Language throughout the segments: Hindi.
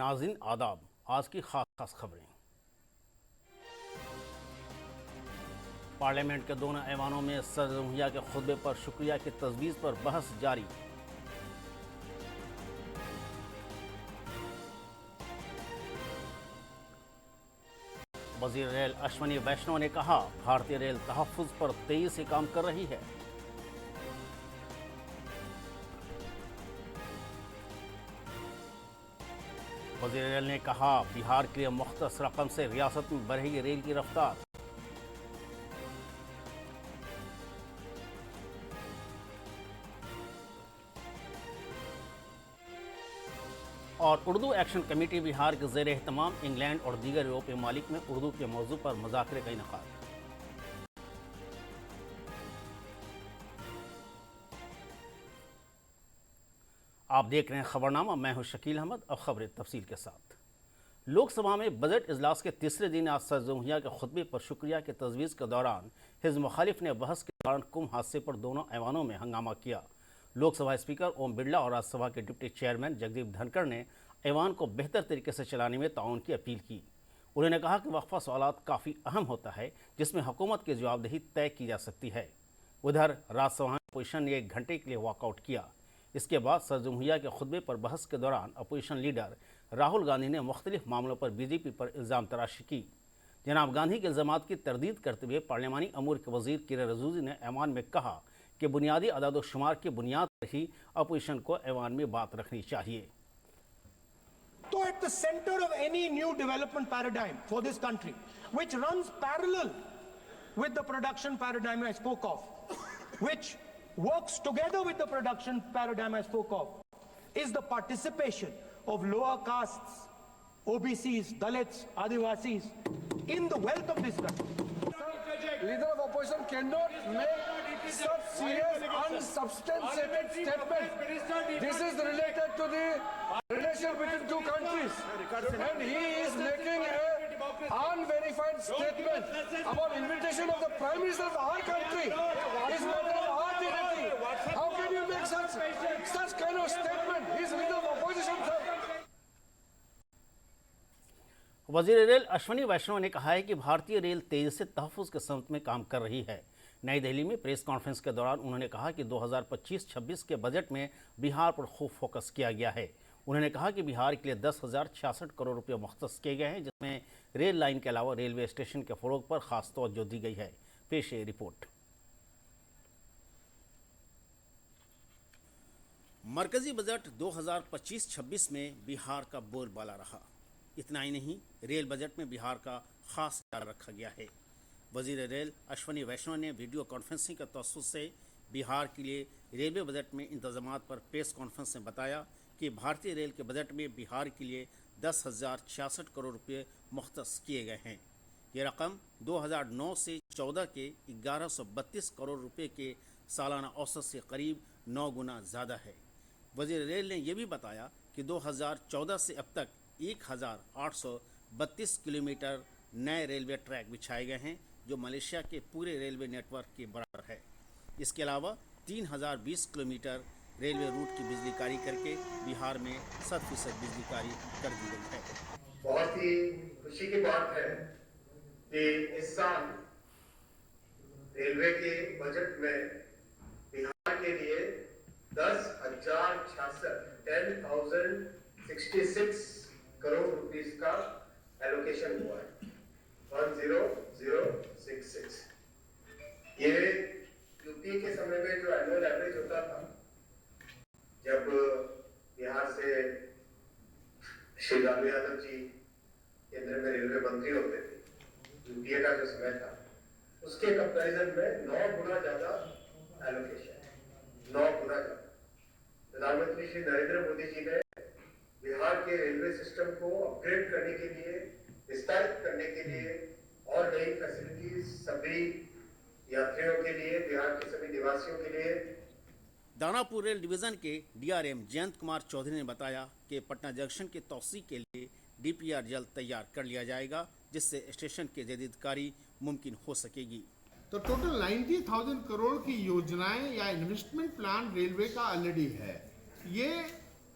नाज़रीन आदाब, आज की खास खबरें। पार्लियामेंट के दोनों ऐवानों में सदर जमहूरिया के खुतबे पर शुक्रिया की तजवीज़ पर बहस जारी। वज़ीर रेल अश्विनी वैष्णव ने कहा, भारतीय रेल तहफ़्फ़ुज़ पर तेजी से काम कर रही है। वज़ीर रेल ने कहा, बिहार के लिए मुख्तस रकम से रियासत में बढ़ेगी रेल की रफ्तार। और उर्दू एक्शन कमेटी बिहार के ज़ेर एहतमाम इंग्लैंड और दीगर यूरोपीय ममालिक में उर्दू के मौजू पर मुज़ाकरे का इनेकाद। आप देख रहे हैं खबरनामा, मैं हूं शकील अहमद। अब खबरें तफसील के साथ। लोकसभा में बजट इजलास के तीसरे दिन आज सदर जमहूरिया के खुतबे पर शुक्रिया की तजवीज़ के दौरान हिज़्ब मुखालिफ ने बहस के दौरान कुंभ हादसे पर दोनों ऐवानों में हंगामा किया। लोकसभा स्पीकर ओम बिरला और राज्यसभा के डिप्टी चेयरमैन जगदीप धनखड़ ने ऐवान को बेहतर तरीके से चलाने में ताउन की अपील की। उन्होंने कहा कि वक्फा सवालात काफ़ी अहम होता है, जिसमें हुकूमत की जवाबदेही तय की जा सकती है। उधर राज्यसभा में अपोजिशन ने 1 घंटे के लिए वॉकआउट किया। इसके बाद सदर जमहूरिया के खुतबे पर बहस के दौरान अपोजिशन लीडर राहुल गांधी ने मुख्तलिफ मामलों पर बीजेपी पर इल्ज़ाम तराशी की। जनाब गांधी के इल्ज़ामात की तरदीद करते हुए पार्लियामानी अमूर के वज़ीर किरण रिजिजू ने ऐवान में कहा कि बुनियादी अदाद-ओ-शुमार की बुनियाद पर ही अपोजिशन को ऐवान में बात रखनी चाहिए। So at the center of any new development paradigm for this country, which runs parallel with the production paradigm I spoke of, which works together with the production paradigm I spoke of, is the participation of lower castes, OBCs, Dalits, Adivasis in the wealth of this country. Leader of opposition cannot make such serious, unsubstantiated statement. This is related to the relation between two countries, and he is making an unverified statement about invitation of the Prime Minister of our country. Is matter of our dignity. How can you make such kind of statement? He is leader of opposition, sir. वज़ीर रेल अश्विनी वैष्णव ने कहा है कि भारतीय रेल तेजी से तहफ़्फ़ुज़ के समत में काम कर रही है। नई दिल्ली में प्रेस कॉन्फ्रेंस के दौरान उन्होंने कहा कि 2025-26 के बजट में बिहार पर खूब फोकस किया गया है। उन्होंने कहा कि बिहार के लिए 10,066 करोड़ रुपये मुख्तस किए गए हैं, जिसमें रेल लाइन के अलावा रेलवे स्टेशन के फ़रोग़ पर ख़ास तवज्जो दी गई है। पेश है रिपोर्ट। मरकजी बजट 2025-26 में बिहार का बोलबाला रहा। इतना ही नहीं, रेल बजट में बिहार का खास ख्याल रखा गया है। वज़ीर रेल अश्विनी वैष्णव ने वीडियो कॉन्फ्रेंसिंग के तवज्जुह से बिहार के लिए रेलवे बजट में इंतजामात पर प्रेस कॉन्फ्रेंस में बताया कि भारतीय रेल के बजट में बिहार के लिए 10,066 करोड़ रुपये मुख्तस किए गए हैं। ये रकम 2009 से 14 के 1132 करोड़ रुपये के सालाना औसत से करीब 9 गुना ज़्यादा है। वज़ीर रेल ने यह भी बताया कि 2014 से अब तक 1,832 किलोमीटर नए रेलवे ट्रैक बिछाए गए हैं, जो मलेशिया के पूरे रेलवे नेटवर्क के बराबर है। इसके अलावा 3,020 किलोमीटर रेलवे रूट की बिजलीकारी करके बिहार में 100% बिजलीकारी कर दी गई है। बहुत ही खुशी की बात है कि इस साल रेलवे के बजट में बिहार के लिए 10,066 करोड़ रुपीस का एलोकेशन हुआ है। 10,066। ये यूपीए के समय में जो एनुअल एवरेज होता था, जब बिहार से श्री लालू यादव जी केंद्र में रेलवे मंत्री होते थे, यूपीए का जो समय था, उसके कंपैरिजन में 9 गुना ज्यादा एलोकेशन, 9 गुना ज्यादा। प्रधानमंत्री श्री नरेंद्र मोदी जी ने बिहार के रेलवे सिस्टम को अपग्रेड करने के लिए, विस्तारित करने के लिए और नई फैसिलिटीज सभी यात्रियों के लिए, बिहार के सभी निवासियों के लिए। दानापुर रेल डिवीज़न के डीआरएम जयंत कुमार चौधरी ने बताया कि पटना जंक्शन की तौसी के लिए डीपीआर जल्द तैयार कर लिया जाएगा, जिससे स्टेशन की जदीदकारी मुमकिन हो सकेगी। तो टोटल 90,000 करोड़ की योजनाएं या इन्वेस्टमेंट प्लान रेलवे का ऑलरेडी है। ये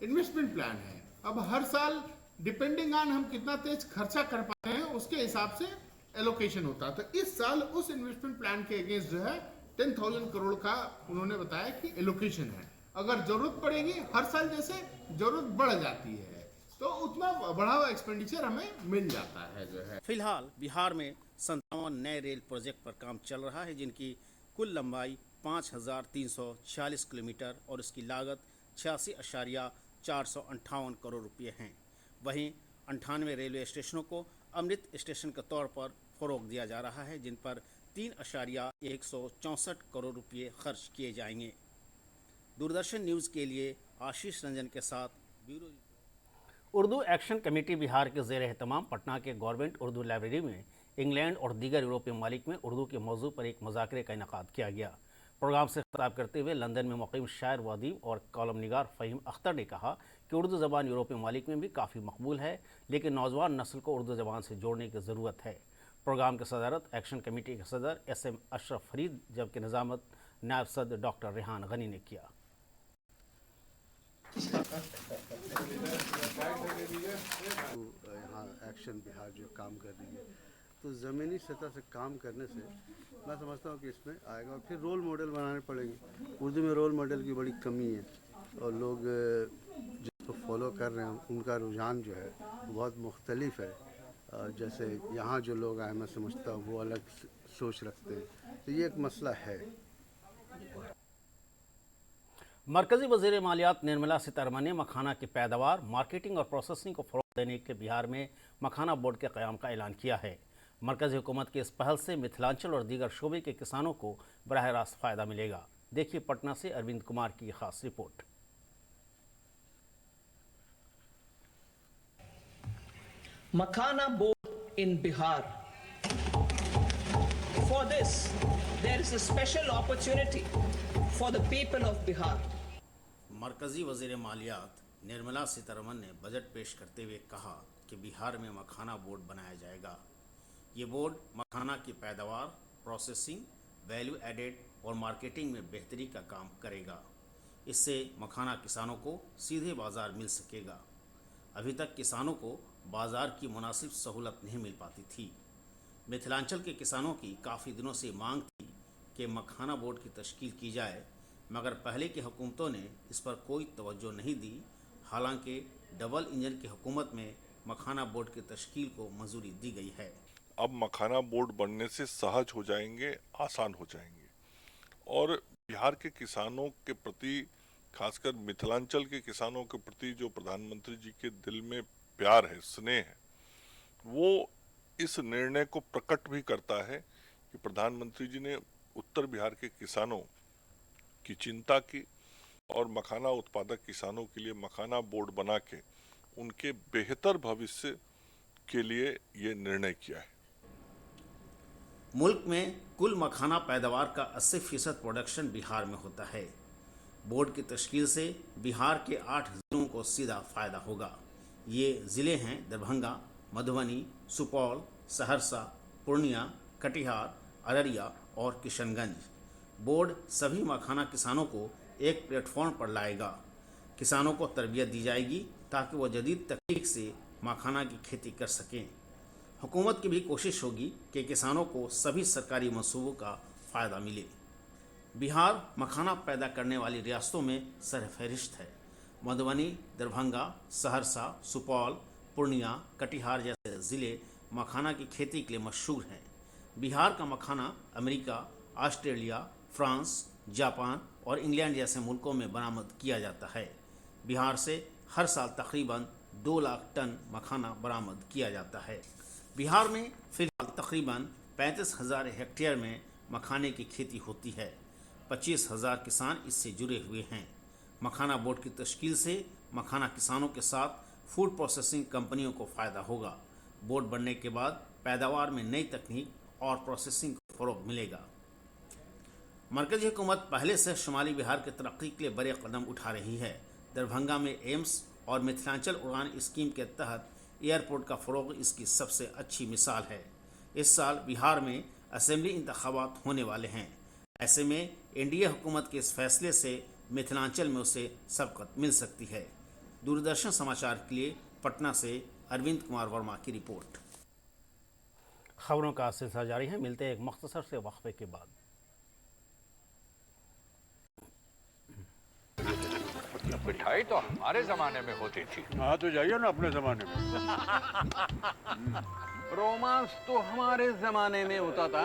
इन्वेस्टमेंट प्लान है। अब हर साल डिपेंडिंग ऑन हम कितना तेज खर्चा कर पाते हैं उसके हिसाब से एलोकेशन होता है। तो इस साल उस इन्वेस्टमेंट प्लान के अगेंस्ट जो है 10,000 करोड़ का उन्होंने बताया कि एलोकेशन है। अगर जरूरत पड़ेगी, हर साल जैसे जरूरत बढ़ जाती है तो उतना बढ़ा हुआ एक्सपेंडिचर हमें मिल जाता है जो है। फिलहाल बिहार में 57 नए रेल प्रोजेक्ट पर काम चल रहा है, जिनकी कुल लंबाई 5,346 किलोमीटर और इसकी लागत 86,458 करोड़ रुपये हैं। वहीं 98 रेलवे स्टेशनों को अमृत स्टेशन के तौर पर फरोग दिया जा रहा है, जिन पर 3,164 करोड़ रुपये खर्च किए जाएंगे। दूरदर्शन न्यूज़ के लिए आशीष रंजन के साथ bureau. Urdu action committee Bihar के ज़ेर एहतमाम पटना के गवर्नमेंट उर्दू लाइब्रेरी में इंग्लैंड और दीगर यूरोपीय ममालिक में उर्दू के मौजू पर एक मुज़ाकरे का इनेकाद किया गया। प्रोग्राम से खिताब करते हुए लंदन में मुक़ीम शायर व अदीब और कॉलम निगार फ़हीम अख्तर ने कहा कि उर्दू ज़बान यूरोपीय ममालिक में भी काफ़ी मकबूल है, लेकिन नौजवान नस्ल को उर्दू ज़बान से जोड़ने की ज़रूरत है। प्रोग्राम की सदारत एक्शन कमेटी के सदर SM अशरफ फरीद, जबकि निज़ामत नायब सदर डॉक्टर रेहान गनी ने किया। यहाँ एक्शन बिहार जो काम कर रही है, तो ज़मीनी सतह से काम करने से मैं समझता हूँ कि इसमें आएगा। और फिर रोल मॉडल बनाने पड़ेंगे। उर्दू में रोल मॉडल की बड़ी कमी है और लोग जिसको फॉलो कर रहे हैं उनका रुझान जो है बहुत मुख्तलिफ है। जैसे यहाँ जो लोग आए, मैं समझता हूँ वो अलग सोच रखते हैं, तो ये एक मसला है। मरकजी वज़ीर मालियात निर्मला सीतारमण ने मखाना की पैदावार, मार्केटिंग और प्रोसेसिंग को फ़रोग़ देने के लिए बिहार में मखाना बोर्ड के क़याम का ऐलान किया है। मरकजी हुकूमत की इस पहल से मिथिलांचल और दीगर शोबे के किसानों को बराह रास्त फ़ायदा मिलेगा। देखिए पटना से अरविंद कुमार की खास report. Makhana board in Bihar. For this, there is a special opportunity for the people of Bihar. मरकजी वज़ीर मालियात निर्मला सीतारमण ने बजट पेश करते हुए कहा कि बिहार में मखाना बोर्ड बनाया जाएगा। ये बोर्ड मखाना की पैदावार, प्रोसेसिंग, वैल्यू एडेड और मार्केटिंग में बेहतरी का काम करेगा। इससे मखाना किसानों को सीधे बाज़ार मिल सकेगा। अभी तक किसानों को बाज़ार की मुनासिब सहूलत नहीं मिल पाती थी। मिथिलांचल के किसानों की काफ़ी दिनों से मांग थी कि मखाना बोर्ड की तश्कील की जाए, मगर पहले की हुकूमतों ने इस पर कोई तवज्जो नहीं दी। हालांकि डबल इंजन की हुकूमत में मखाना बोर्ड की तश्कील को मंजूरी दी गई है। अब मखाना बोर्ड बनने से सहज हो जाएंगे, आसान हो जाएंगे और बिहार के किसानों के प्रति, खासकर मिथिलांचल के किसानों के प्रति जो प्रधानमंत्री जी के दिल में प्यार है, स्नेह है, वो इस निर्णय को प्रकट भी करता है कि प्रधानमंत्री जी ने उत्तर बिहार के किसानों की चिंता की और मखाना उत्पादक किसानों के लिए मखाना बोर्ड बना के उनके बेहतर भविष्य के लिए ये निर्णय किया है। मुल्क में कुल मखाना पैदावार का 80% प्रोडक्शन बिहार में होता है। बोर्ड की तश्कील से बिहार के 8 जिलों को सीधा फ़ायदा होगा। ये ज़िले हैं दरभंगा, मधुबनी, सुपौल, सहरसा, पूर्णिया, कटिहार, अररिया और किशनगंज। बोर्ड सभी मखाना किसानों को एक प्लेटफॉर्म पर लाएगा। किसानों को तरबियत दी जाएगी ताकि वो जदीद तकनीक से मखाना की खेती कर सकें। हुकूमत की भी कोशिश होगी कि किसानों को सभी सरकारी मंसूबों का फ़ायदा मिले। बिहार मखाना पैदा करने वाली रियासतों में सरफहरिस्त है। मधुबनी, दरभंगा, सहरसा, सुपौल, पूर्णिया, कटिहार जैसे ज़िले मखाना की खेती के लिए मशहूर हैं। बिहार का मखाना अमेरिका, ऑस्ट्रेलिया, फ्रांस, जापान और इंग्लैंड जैसे मुल्कों में बरामद किया जाता है। बिहार से हर साल तकरीबन 2 लाख टन मखाना बरामद किया जाता है। बिहार में फ़िलहाल तकरीबन 35,000 हेक्टेयर में मखाने की खेती होती है। 25,000 किसान इससे जुड़े हुए हैं। मखाना बोर्ड की तश्कील से मखाना किसानों के साथ फूड प्रोसेसिंग कंपनियों को फ़ायदा होगा। बोर्ड बनने के बाद पैदावार में नई तकनीक और प्रोसेसिंग को फ़रोग़ मिलेगा। मरकज़ी हुकूमत पहले से शुमाली बिहार की तरक्की के लिए बड़े कदम उठा रही है। दरभंगा में एम्स और मिथिलांचल उड़ान स्कीम के तहत एयरपोर्ट का फ़रोग़ इसकी सबसे अच्छी मिसाल है। इस साल बिहार में असेंबली इंतखाबात होने वाले हैं। ऐसे में एनडीए हुकूमत के इस फैसले से मिथिलांचल में उसे सबकत मिल सकती है। दूरदर्शन समाचार के लिए पटना से अरविंद कुमार वर्मा की रिपोर्ट। खबरों का सिलसिला जारी है, मिलते हैं एक मुख्तसर से वक्फे के बाद। मिठाई तो हमारे जमाने में होती थी। हाँ तो जाइए ना अपने जमाने में। रोमांस तो हमारे जमाने में होता था।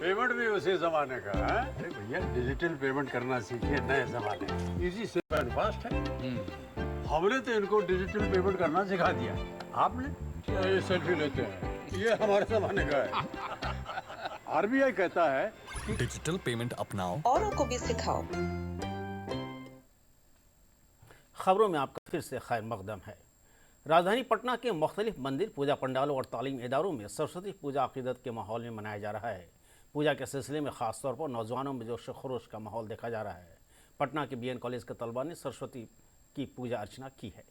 पेमेंट भी उसी जमाने का है। अरे भैया डिजिटल पेमेंट करना सीखिए नए जमाने में। इजी सेफ एंड फास्ट है। हमने तो इनको डिजिटल पेमेंट करना सिखा दिया। आपने ये सेल्फी लेते हैं, ये हमारे जमाने का है। आरबीआई कहता है डिजिटल पेमेंट अपनाओ, औरों को भी सिखाओ। खबरों में आपका फिर से खैर मकदम है। राजधानी पटना के मुख्तलिफ मंदिर, पूजा पंडालों और तालीमी इदारों में सरस्वती पूजा अकीदत के माहौल में मनाया जा रहा है। पूजा के सिलसिले में खास तौर पर नौजवानों में जोश खरोश का माहौल देखा जा रहा है। पटना के बीएन कॉलेज के तलबा ने सरस्वती की पूजा अर्चना की है।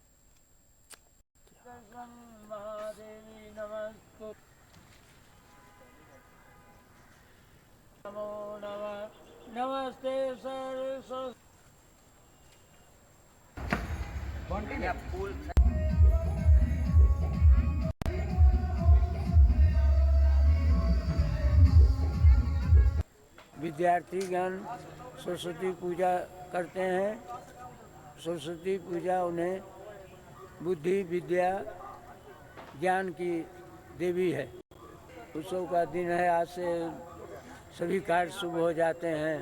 नमस्ते सर। विद्यार्थीगण सरस्वती पूजा करते हैं। सरस्वती पूजा उन्हें बुद्धि, विद्या, ज्ञान की देवी है। उत्सव का दिन है, आज से सभी कार्य शुभ हो जाते हैं।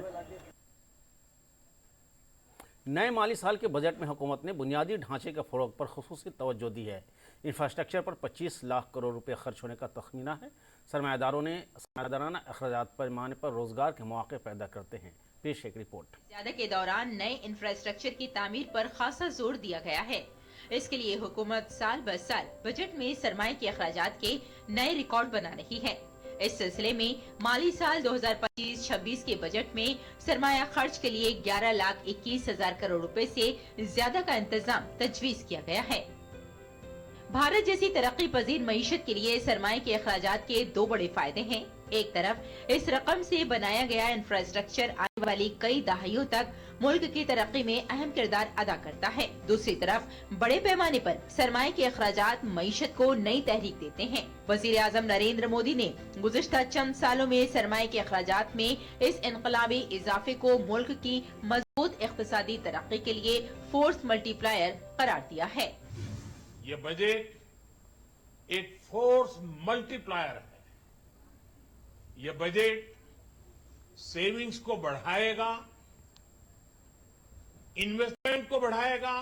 नए माली साल के बजट में हुकूमत ने बुनियादी ढांचे के फ़रोग पर खुसूसी तवज्जो दी है। इंफ्रास्ट्रक्चर पर 25 लाख करोड़ रुपए खर्च होने का तखमीना है। सरमायादारों ने सरमायादाराना अखराजात पैमाने पर रोजगार के मौके पैदा करते हैं। पेश एक रिपोर्ट। ज्यादा के दौरान नए इंफ्रास्ट्रक्चर की तामीर पर खासा जोर दिया गया है। इसके लिए हुकूमत साल ब साल बजट में सरमाए के अखराजात के नए रिकॉर्ड बना रही है। इस सिलसिले में माली साल 2025-26 के बजट में सरमाया खर्च के लिए 11,21,000 करोड़ रुपए से ज्यादा का इंतजाम तजवीज किया गया है। भारत जैसी तरक्की पजीर मईशत के लिए सरमाए के अखराजात के दो बड़े फायदे हैं। एक तरफ इस रकम से बनाया गया इंफ्रास्ट्रक्चर आने वाली कई दहाइयों तक मुल्क की तरक्की में अहम किरदार अदा करता है। दूसरी तरफ बड़े पैमाने पर सरमाए के अखराजात मईशत को नई तहरीक देते हैं। वजीर आजम नरेंद्र मोदी ने गुज़िश्ता चंद सालों में सरमाए के अखराजात में इस इनकलाबी इजाफे को मुल्क की मजबूत इक्तिसादी तरक्की के लिए फोर्स मल्टीप्लायर करार दिया है। ये बजट एक फोर्स मल्टीप्लायर है। ये बजट सेविंग्स को बढ़ाएगा, इन्वेस्टमेंट को बढ़ाएगा,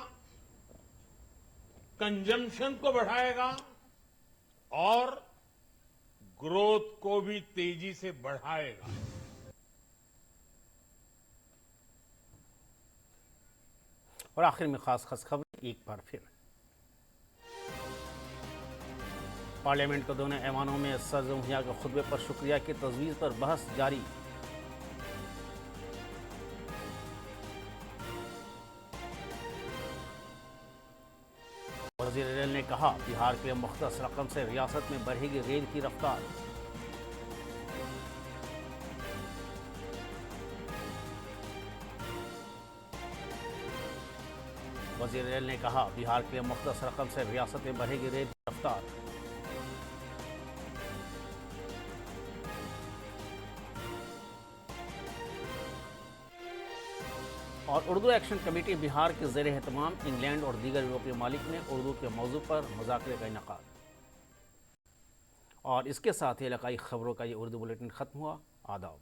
कंजम्पशन को बढ़ाएगा और ग्रोथ को भी तेजी से बढ़ाएगा। और आखिर में खास खबर एक बार फिर। पार्लियामेंट के दोनों ऐवानों में सदर जमहूरिया के खुतबे पर शुक्रिया की तजवीज़ पर बहस जारी। वज़ीर रेल ने कहा, बिहार के लिए मुख्तस रकम से रियासत में बढ़ेगी रेल की रफ्तार। वज़ीर रेल ने कहा, बिहार के लिए मुख्तस रकम से रियासत में बढ़ेगी रेल की रफ्तार। और उर्दू एक्शन कमेटी बिहार के ज़ेर एहतमाम इंग्लैंड और दीगर यूरोपीय मालिक ने उर्दू के मौजू पर मुज़ाकरे का इनेकाद। और इसके साथ ही इलाकाई खबरों का ये उर्दू बुलेटिन ख़त्म हुआ। आदाब।